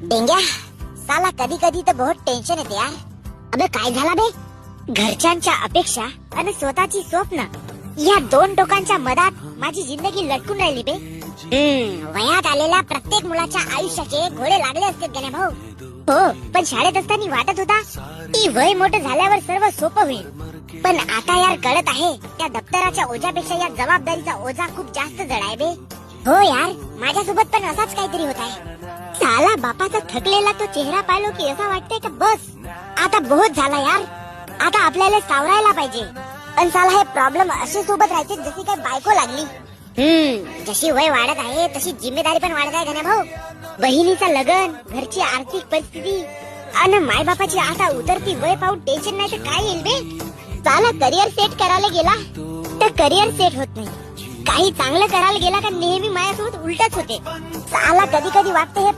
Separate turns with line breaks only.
डेंग्या साला कधी कधी तर बहुत टेन्शन येते यार. अबे काय झाला बे? घरच्यांच्या अपेक्षा आणि स्वतःची स्वप्न या दोन टोकांच्या मधात माझी जिंदगी लटकून राहिली बे. वयात आलेल्या प्रत्येक मुलाच्या आयुष्याचे घोडे लागले असते गण्या भाऊ. हो, पण शाळेत असताना वाटत होता की वय मोठं झाल्यावर सर्व सोपं होईल. पण आता यार कळत आहे त्या दप्तराच्या ओझ्यापेक्षा या जबाबदारीचा ओझा खूप जास्त जड आहे बे. हो यार, माझ्यासोबत पण असाच काहीतरी होत आहे. साला बापाचा थकलेला तो चेहरा पाहिलो की असं वाटतंय का बस आता बहुत झाला यार, आता आपल्याला सावरायला पाहिजे. पण साला हे प्रॉब्लेम असे सोबत राहायचे जशी काही बायको लागली. जशी वय वाढत आहे तशी जिम्मेदारी पण वाढत आहे गण्या भाऊ. बहिणीचं लग्न, घरची आर्थिक परिस्थिती आणि मायबापाची आता उतरती वय पाहून टेन्शन नाही तर काय येईल बे. साला करिअर सेट करायला गेला तर करिअर सेट होत नाही, काही चांगलं करायला गेला का नेहमी माझ्यासोबत उलटच होते. साला कधी कधी वाटतं हे